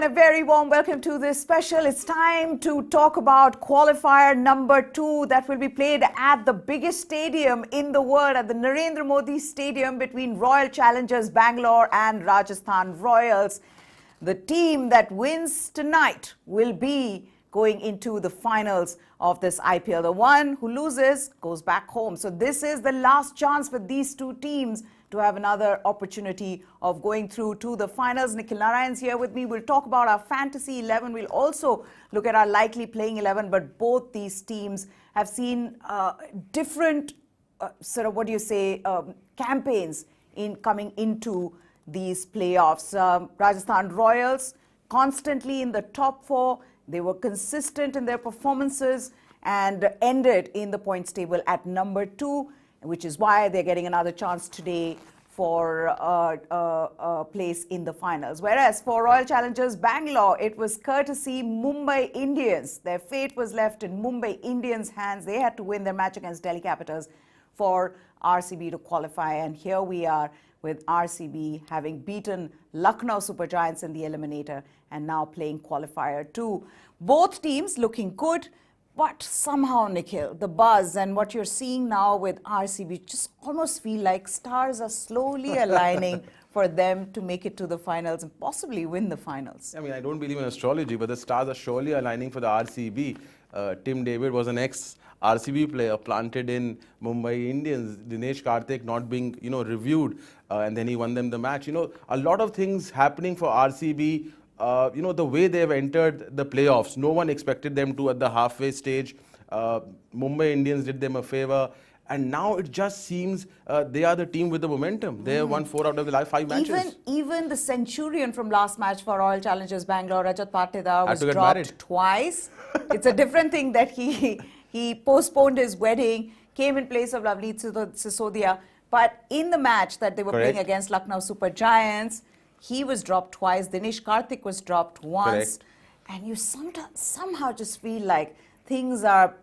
and a very warm welcome to this special. It's time to talk about qualifier number 2 that will be played at the biggest stadium in the world, at the Narendra Modi Stadium, between Royal Challengers Bangalore and Rajasthan Royals. The team that wins tonight will be going into the finals of this IPL. The one who loses goes back home. So this is the last chance for these two teams to have another opportunity of going through to the finals. Nikhil Narayan's here with me. We'll talk about our fantasy 11. We'll also look at our likely playing 11. But both these teams have seen different campaigns in coming into these playoffs. Rajasthan Royals constantly in the top 4. They were consistent in their performances and ended in the points table at number 2, which is why they're getting another chance today for a place in the finals. Whereas for Royal Challengers Bangalore, it was courtesy Mumbai Indians. Their fate was left in Mumbai Indians' hands. They had to win their match against Delhi Capitals for RCB to qualify. And here we are with RCB having beaten Lucknow Super Giants in the eliminator and now playing qualifier 2. Both teams looking good. But somehow, Nikhil, the buzz and what you're seeing now with RCB just almost feel like stars are slowly aligning for them to make it to the finals and possibly win the finals. I mean, I don't believe in astrology, but the stars are surely aligning for the RCB. Tim David was an ex-RCB player planted in Mumbai Indians. Dinesh Karthik not being, reviewed, and then he won them the match. A lot of things happening for RCB. The way they've entered the playoffs, no one expected them to at the halfway stage. Mumbai Indians did them a favor. And now it just seems they are the team with the momentum. They have won 4 out of the last 5 matches. Even the centurion from last match for Royal Challengers Bangalore, Rajat Patidar, was dropped twice. It's a different thing that he postponed his wedding, came in place of Lavneet Sisodia. But in the match that they were playing against Lucknow Super Giants, he was dropped twice. Dinesh Karthik was dropped once. And you somehow just feel like things are,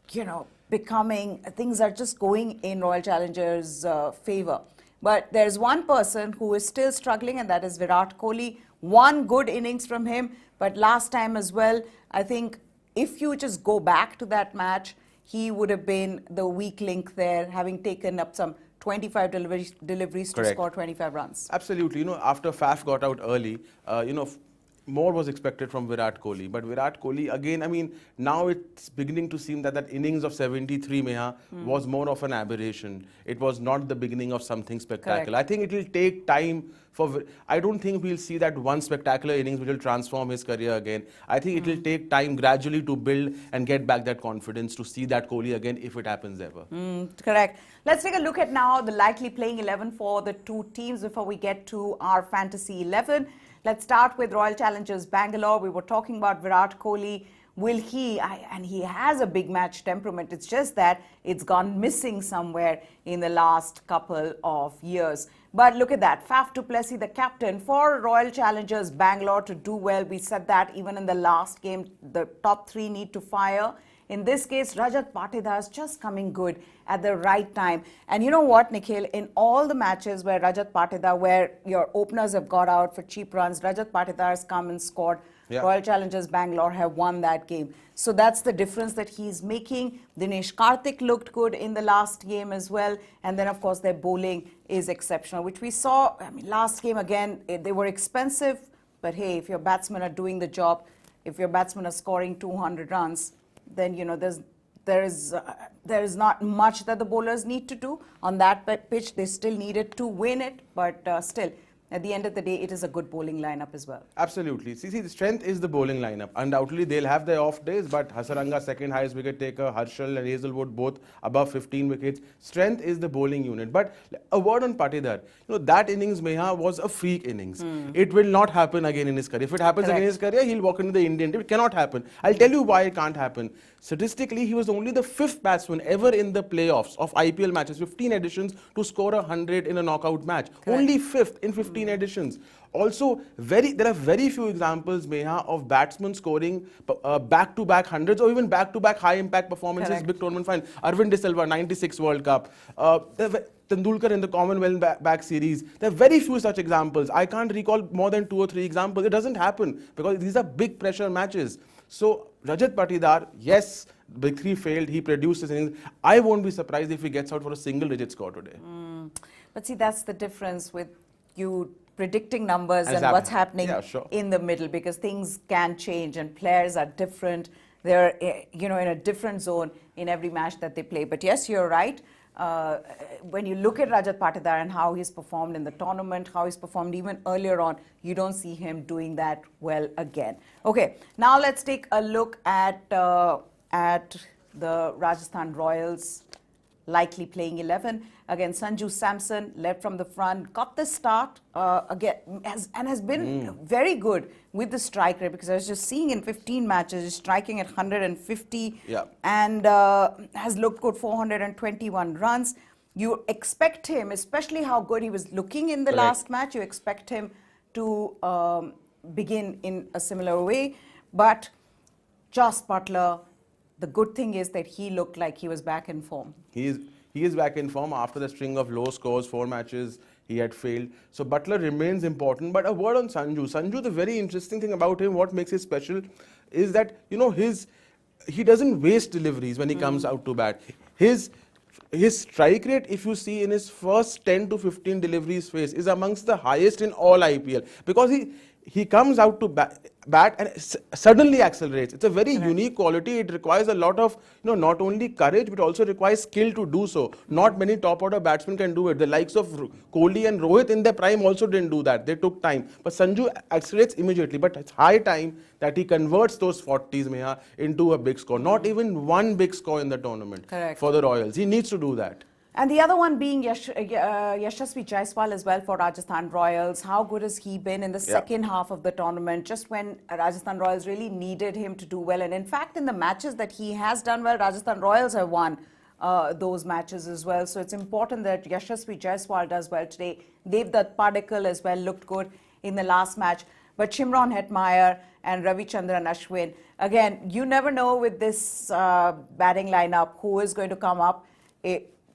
things are just going in Royal Challengers' favor. But there's one person who is still struggling, and that is Virat Kohli. One good innings from him. But last time as well, I think if you just go back to that match, he would have been the weak link there, having taken up some 25 deliveries to score 25 runs. Absolutely. After Faf got out early, more was expected from Virat Kohli. But Virat Kohli, again, I mean, now it's beginning to seem that innings of 73, Meha, was more of an aberration. It was not the beginning of something spectacular. I think it will take time for... I don't think we'll see that one spectacular innings which will transform his career again. I think it will take time gradually to build and get back that confidence to see that Kohli again if it happens ever. Correct. Let's take a look at now the likely playing 11 for the two teams before we get to our fantasy 11. Let's start with Royal Challengers Bangalore. We were talking about Virat Kohli. Will he, and he has a big match temperament, it's just that it's gone missing somewhere in the last couple of years. But look at that, Faf du Plessis, the captain for Royal Challengers Bangalore to do well. We said that even in the last game, the top 3 need to fire. In this case, Rajat Patidar is just coming good at the right time. And you know what, Nikhil? In all the matches where Rajat Patidar, where your openers have got out for cheap runs, Rajat Patidar has come and scored. Royal Challengers Bangalore have won that game. So that's the difference that he's making. Dinesh Karthik looked good in the last game as well. And then, of course, their bowling is exceptional, which we saw. I mean, last game, again, they were expensive. But hey, if your batsmen are doing the job, if your batsmen are scoring 200 runs, then, there is not much that the bowlers need to do on that pitch. They still needed to win it, but still, at the end of the day, it is a good bowling lineup as well. Absolutely. See, the strength is the bowling lineup. Undoubtedly, they'll have their off days, but Hasaranga, second highest wicket taker, Harshal and Hazelwood, both above 15 wickets. Strength is the bowling unit. But a word on Patidar. That innings, Meha, was a freak innings. It will not happen again in his career. If it happens again in his career, he'll walk into the Indian team. It cannot happen. I'll tell you why it can't happen. Statistically, he was only the 5th batsman ever in the playoffs of IPL matches, 15 editions, to score 100 in a knockout match. Only 5th in 15 15 editions. Also, there are very few examples, Meha, of batsmen scoring back-to-back hundreds or even back-to-back high-impact performances, Correct. big tournament final. Arvind De Silva, 96 World Cup. Tendulkar in the Commonwealth back series. There are very few such examples. I can't recall more than 2 or 3 examples. It doesn't happen because these are big pressure matches. So, Rajat Patidar, yes, Big Three failed. He produced his innings. I won't be surprised if he gets out for a single-digit score today. But see, that's the difference with you predicting numbers and Exactly. what's happening Yeah, sure. in the middle, because things can change and players are different. They're in a different zone in every match that they play. But yes, you're right. When you look at Rajat Patidar and how he's performed in the tournament, how he's performed even earlier on, you don't see him doing that well again. Okay, now let's take a look at the Rajasthan Royals likely playing 11. Again, Sanju Samson led from the front, got the start again, has been very good with the strike rate, because I was just seeing in 15 matches, he's striking at 150 and has looked good, 421 runs. You expect him, especially how good he was looking in the last match, you expect him to begin in a similar way. But Joss Butler, the good thing is that he looked like he was back in form. He is back in form after the string of low scores, 4 matches he had failed. So Butler remains important. But a word on Sanju. Sanju, the very interesting thing about him, what makes it special, is that he doesn't waste deliveries when he comes out to bat. His strike rate, if you see in his first 10 to 15 deliveries faced, is amongst the highest in all IPL, because he comes out to bat and suddenly accelerates. It's a very unique quality. It requires a lot of, not only courage, but also requires skill to do so. Not many top order batsmen can do it. The likes of Kohli and Rohit in their prime also didn't do that. They took time. But Sanju accelerates immediately. But it's high time that he converts those 40s, Meha, into a big score. Not even one big score in the tournament for the Royals. He needs to do that. And the other one being Yashasvi Jaiswal as well for Rajasthan Royals. How good has he been in the second half of the tournament, just when Rajasthan Royals really needed him to do well? And in fact, in the matches that he has done well, Rajasthan Royals have won those matches as well. So it's important that Yashasvi Jaiswal does well today. Devdutt Padikkal as well looked good in the last match. But Shimron Hetmeyer and Ravichandran Ashwin, again, you never know with this batting lineup who is going to come up.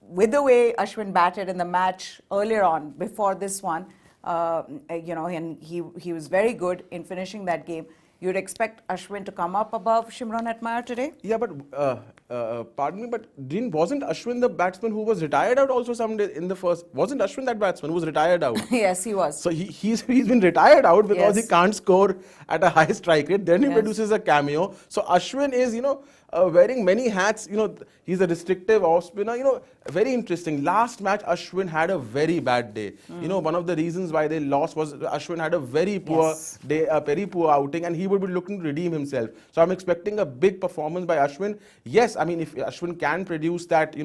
With the way Ashwin batted in the match earlier on, before this one, and he was very good in finishing that game. You'd expect Ashwin to come up above Shimron Hetmeyer today? Yeah, but pardon me, but wasn't Ashwin the batsman who was retired out also someday in the first? Wasn't Ashwin that batsman who was retired out? Yes, he was. So he's been retired out because he can't score at a high strike rate. Then he produces a cameo. So Ashwin is, wearing many hats. He's a restrictive off spinner. Very interesting. Last match, Ashwin had a very bad day. One of the reasons why they lost was Ashwin had a very poor day, a very poor outing, and he would be looking to redeem himself. So I'm expecting a big performance by Ashwin. Yes, I mean, if Ashwin can produce that,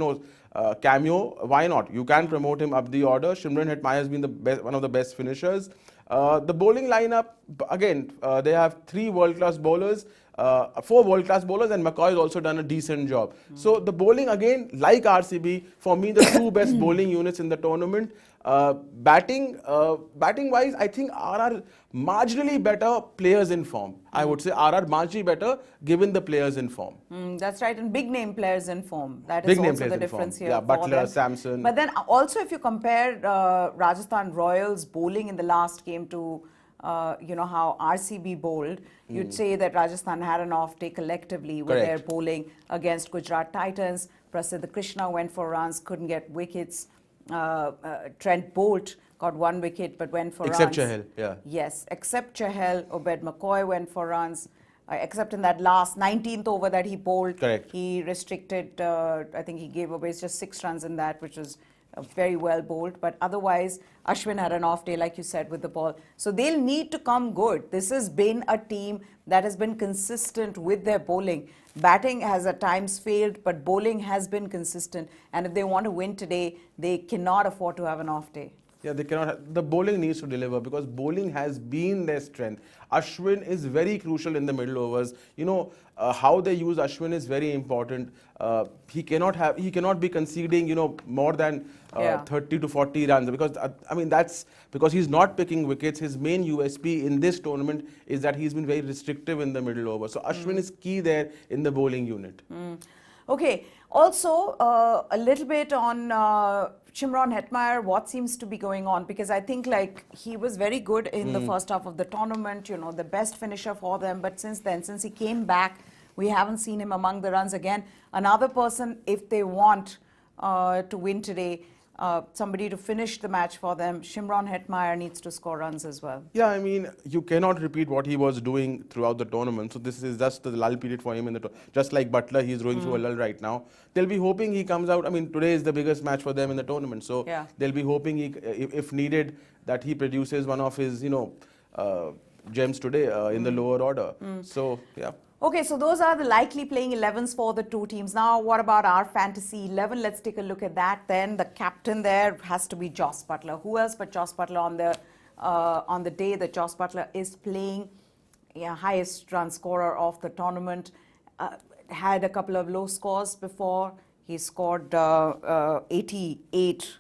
cameo, why not? You can promote him up the order. Shimron Hetmeyer has been one of the best finishers. The bowling lineup, again, they have 3 world-class bowlers. 4 world-class bowlers, and McCoy has also done a decent job. So the bowling, again, like RCB, for me, the 2 best bowling units in the tournament. Batting-wise, I think RR marginally better players in form. I would say RR marginally better given the players in form. That's right, and big-name players in form. That is also the difference here. Yeah, Butler, Samson. But then also, if you compare Rajasthan Royals bowling in the last game to how RCB bowled, you'd say that Rajasthan had an off day collectively with their bowling against Gujarat Titans. Prasidh Krishna went for runs, couldn't get wickets. Trent Bolt got 1 wicket but went for runs. Except Chahal, Yes, except Chahal. Obed McCoy went for runs. Except in that last 19th over that he bowled. He restricted, I think he gave away just 6 runs in that, which was very well bowled. But otherwise, Ashwin had an off day, like you said, with the ball. So they'll need to come good. This has been a team that has been consistent with their bowling. Batting has at times failed, but bowling has been consistent. And if they want to win today, they cannot afford to have an off day. Yeah, they cannot. The bowling needs to deliver because bowling has been their strength. Ashwin is very crucial in the middle overs. How they use Ashwin is very important. He cannot be conceding, more than Yeah. 30 to 40 runs because that's because he's not picking wickets. His main USP in this tournament is that he's been very restrictive in the middle over. So Ashwin is key there in the bowling unit. Okay. Also, a little bit on Shimron Hetmeyer, what seems to be going on? Because I think he was very good in the first half of the tournament, the best finisher for them. But since then, since he came back, we haven't seen him among the runs again. Another person, if they want to win today, somebody to finish the match for them, Shimron Hetmeyer needs to score runs as well. Yeah, you cannot repeat what he was doing throughout the tournament. So this is just the lull period for him just like Butler, he's going through a lull right now. They'll be hoping he comes out. Today is the biggest match for them in the tournament. So yeah, they'll be hoping if needed, that he produces one of his, gems today in the lower order. So yeah. Okay, so those are the likely playing 11s for the two teams. Now, what about our fantasy 11? Let's take a look at that. Then the captain there has to be Jos Butler. Who else but Jos Butler on the day that Jos Butler is playing? Highest run scorer of the tournament. Had a couple of low scores before. He scored 88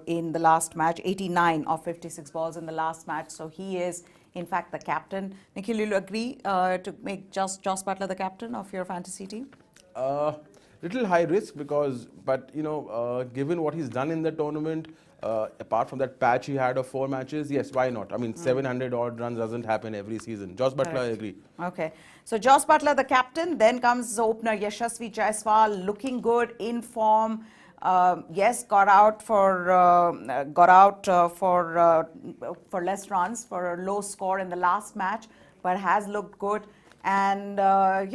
in the last match, 89 of 56 balls in the last match. So he is, in fact, the captain. Nikhil, will you agree to make Jos Butler the captain of your fantasy team? Little high risk but given what he's done in the tournament, apart from that patch he had of 4 matches, yes, why not? 700 odd runs doesn't happen every season. Jos Butler, Correct. I agree. Okay, so Jos Butler the captain. Then comes the opener Yashasvi Jaiswal, looking good, in form. Yes, got out for less runs, for a low score in the last match, but has looked good. And I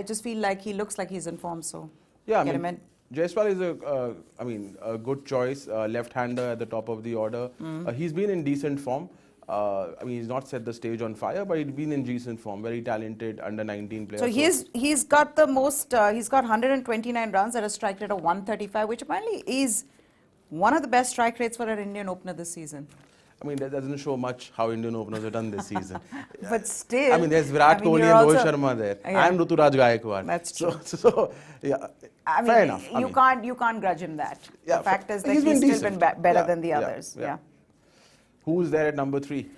just feel like he looks like he's in form. So yeah, get him in. Jaiswal is a good choice, left-hander at the top of the order. He's been in decent form. He's not set the stage on fire, but he's been in decent form. Very talented under-19 player. So he's got the most. He's got 129 runs at a strike rate of 135, which apparently is one of the best strike rates for an Indian opener this season. That doesn't show much how Indian openers have done this season. But still, there's Virat Kohli and Rohit Sharma there, yeah, and Ruturaj Gaikwad. That's true. So yeah, fair enough. You can't grudge him that. Yeah, the fact is that he's still been better than the others. Yeah. Who's there at number 3?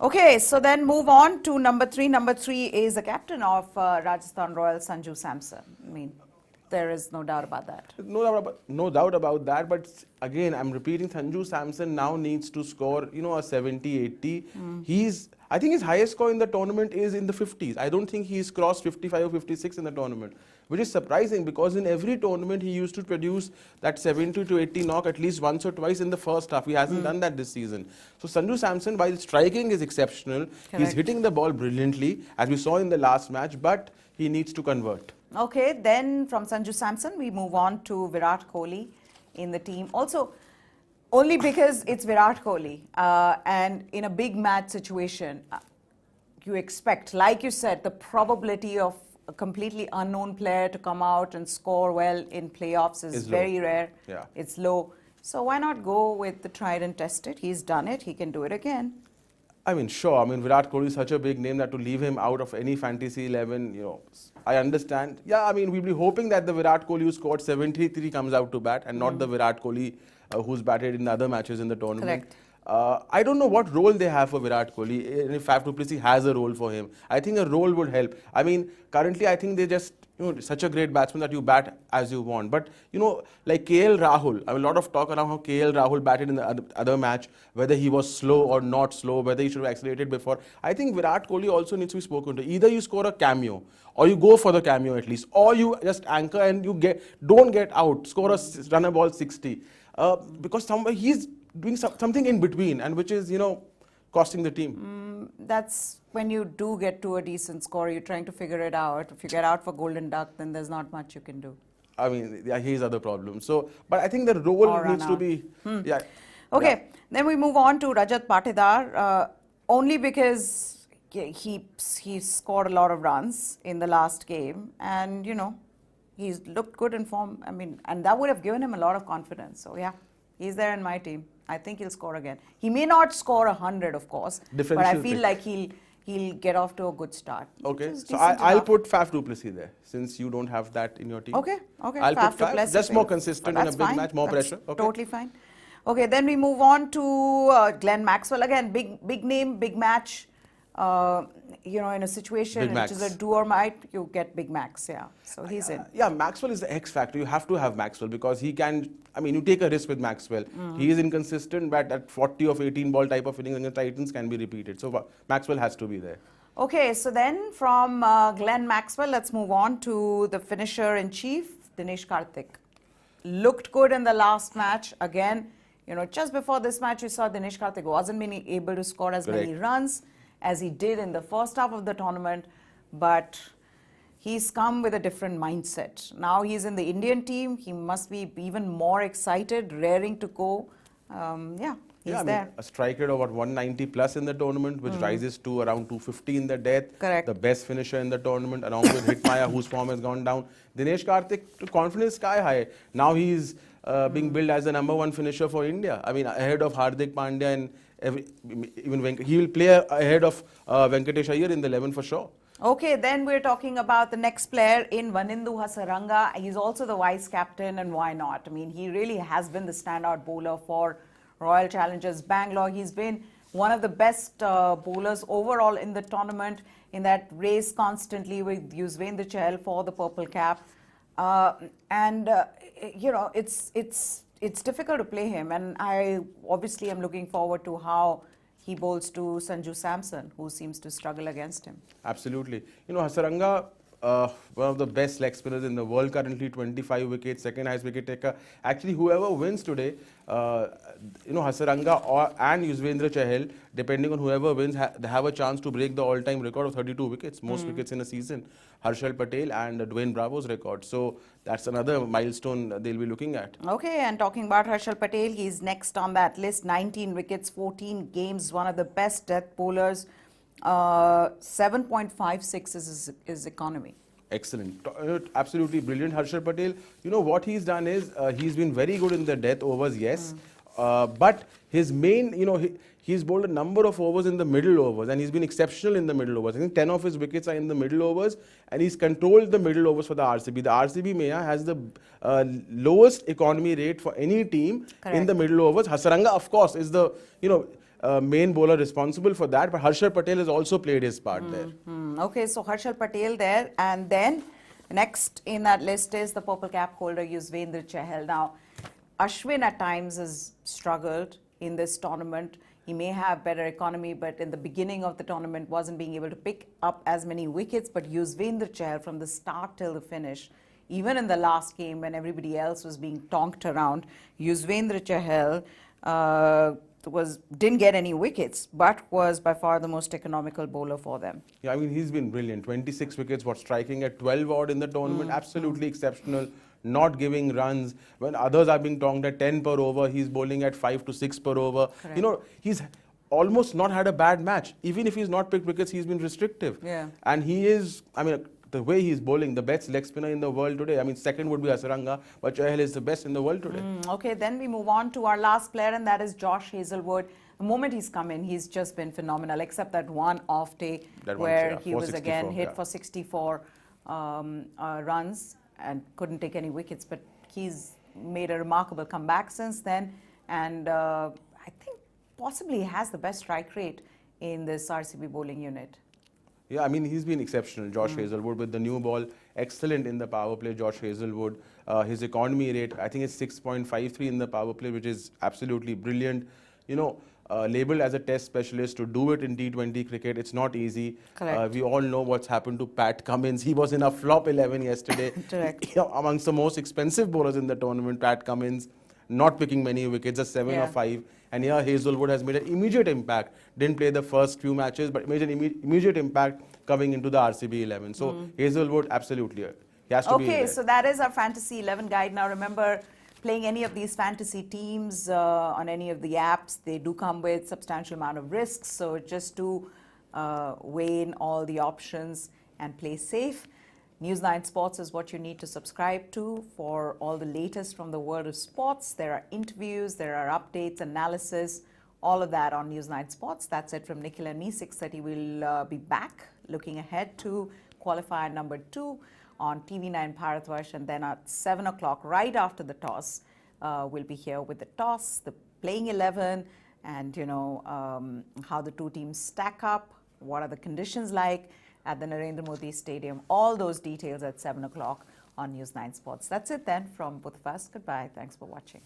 Okay, so then move on to number 3. Number 3 is the captain of Rajasthan Royals, Sanju Samson. There is no doubt about that. No doubt about that, but again, I'm repeating, Sanju Samson now needs to score, a 70, 80. I think his highest score in the tournament is in the 50s. I don't think he's crossed 55 or 56 in the tournament, which is surprising because in every tournament he used to produce that 70 to 80 knock at least once or twice in the first half. He hasn't done that this season. So Sanju Samson, while striking is exceptional, he's hitting the ball brilliantly, as we saw in the last match, but he needs to convert. Okay, then from Sanju Samson, we move on to Virat Kohli in the team. Also, only because it's Virat Kohli and in a big match situation, you expect, like you said, the probability of a completely unknown player to come out and score well in playoffs is very rare. Yeah. It's low. So why not go with the tried and tested? He's done it. He can do it again. Sure. Virat Kohli is such a big name that to leave him out of any fantasy 11, I understand. Yeah, we'll be hoping that the Virat Kohli who scored 73 comes out to bat and not the Virat Kohli who's batted in other matches in the tournament. Correct. I don't know what role they have for Virat Kohli, and if Faf du Plessis has a role for him. I think a role would help. Currently I think they just, such a great batsman that you bat as you want. But, like KL Rahul, a lot of talk around how KL Rahul batted in the other match, whether he was slow or not slow, whether he should have accelerated before. I think Virat Kohli also needs to be spoken to. Either you score a cameo, or you go for the cameo at least, or you just anchor and you don't get out, score run a ball 60. Because he's doing something in between, and which is, costing the team. That's when you do get to a decent score, you're trying to figure it out. If you get out for golden duck, then there's not much you can do. He's other problems. So, but I think the role needs to be, yeah. Okay, then we move on to Rajat Patidar, only because he scored a lot of runs in the last game, and he's looked good in form. And that would have given him a lot of confidence. So yeah, he's there in my team. I think he'll score again. He may not score 100, of course, but I feel pick. like he'll get off to a good start. Okay, so I'll put Faf du Plessis there, since you don't have that in your team. Okay. I'll Faf put du Faf, Plessis just for more you. consistent But in a that's big fine. match, more That's pressure. Okay. totally fine. Okay, then we move on to Glenn Maxwell. Again, big name, big match. In a situation Big which Max. is a do or might, you get Big Max, yeah. So he's in. Yeah, Maxwell is the X factor. You have to have Maxwell because he can. I mean, you take a risk with Maxwell. He is inconsistent, but that 40 of 18 ball type of innings against Titans can be repeated. So Maxwell has to be there. Okay, so then from Glenn Maxwell, let's move on to the finisher in chief, Dinesh Karthik. Looked good in the last match. Again, just before this match, you saw Dinesh Karthik wasn't being able to score as many runs as he did in the first half of the tournament, but he's come with a different mindset. Now he's in the Indian team. He must be even more excited, raring to go. He's there. A strike rate of about 190 plus in the tournament, which rises to around 250 in the death. Correct. The best finisher in the tournament, along with Hitmaya, whose form has gone down. Dinesh Karthik, confidence sky high. Now he's being billed as the #1 finisher for India. I mean, ahead of Hardik Pandya and he will play ahead of Venkatesh Iyer in the 11 for sure. Okay, then we're talking about the next player in Vanindu Hasaranga. He's also the vice captain, and why not? I mean, he really has been the standout bowler for Royal Challengers Bangalore. He's been one of the best bowlers overall in the tournament, in that race constantly with Yuzvendra Chahal for the purple cap. It's difficult to play him, and I obviously am looking forward to how he bowls to Sanju Samson, who seems to struggle against him. Absolutely. Hasaranga, one of the best leg spinners in the world currently, 25 wickets, second highest wicket taker. Actually, whoever wins today, Hasaranga and Yuzvendra Chahal, depending on whoever wins, they have a chance to break the all-time record of 32 wickets, most wickets in a season. Harshal Patel and Dwayne Bravo's record. So that's another milestone they'll be looking at. Okay, and talking about Harshal Patel, he's next on that list. 19 wickets, 14 games, one of the best death bowlers. 7.56 is his economy. Excellent. Absolutely brilliant. Harshal Patel, what he's done is he's been very good in the death overs, yes. But his main, he's bowled a number of overs in the middle overs, and he's been exceptional in the middle overs. I think 10 of his wickets are in the middle overs, and he's controlled the middle overs for the RCB. The RCB Maya has the lowest economy rate for any team in the middle overs. Hasaranga, of course, is the, main bowler responsible for that, but Harshal Patel has also played his part there. Okay, so Harshal Patel there, and then next in that list is the purple cap holder Yuzvendra Chahal. Now, Ashwin at times has struggled in this tournament. He may have better economy, but in the beginning of the tournament wasn't being able to pick up as many wickets. But Yuzvendra Chahal from the start till the finish, even in the last game when everybody else was being tonked around, Yuzvendra Chahal didn't get any wickets, but was by far the most economical bowler for them. Yeah, I mean, he's been brilliant. 26 wickets, striking at 12 odd in the tournament. Absolutely exceptional. Not giving runs. When others are being tonked at 10 per over, he's bowling at 5 to 6 per over. Correct. He's almost not had a bad match. Even if he's not picked wickets, he's been restrictive. Yeah. And he is, the way he's bowling, the best leg spinner in the world today. Second would be Hasaranga, but Chahal is the best in the world today. Okay, then we move on to our last player, and that is Josh Hazelwood. The moment he's come in, he's just been phenomenal, except that one off day where he was again hit for 64 runs and couldn't take any wickets. But he's made a remarkable comeback since then, and I think possibly has the best strike rate in this RCB bowling unit. Yeah, he's been exceptional, Josh Hazelwood, with the new ball. Excellent in the power play, Josh Hazelwood. His economy rate, I think it's 6.53 in the power play, which is absolutely brilliant. Labeled as a test specialist, to do it in T20 cricket, it's not easy. Correct. We all know what's happened to Pat Cummins. He was in a flop 11 yesterday. Correct. Amongst the most expensive bowlers in the tournament, Pat Cummins, not picking many wickets, just 7 or 5. And here Hazelwood has made an immediate impact. Didn't play the first few matches, but made an immediate impact coming into the RCB 11. So Hazelwood, absolutely, he has to be there. Okay, so that is our Fantasy 11 guide. Now remember, playing any of these fantasy teams on any of the apps, they do come with substantial amount of risks. So just to weigh in all the options and play safe. News 9 Sports is what you need to subscribe to for all the latest from the world of sports. There are interviews, there are updates, analysis, all of that on News 9 Sports. That's it from Nikhil and me. 6:30 we'll be back looking ahead to qualifier number 2 on TV9 Bharatvarsh, and then at 7 o'clock, right after the toss, we'll be here with the toss, the playing 11, and how the two teams stack up, what are the conditions like at the Narendra Modi Stadium. All those details at 7 o'clock on News 9 Sports. That's it then from both of us. Goodbye. Thanks for watching.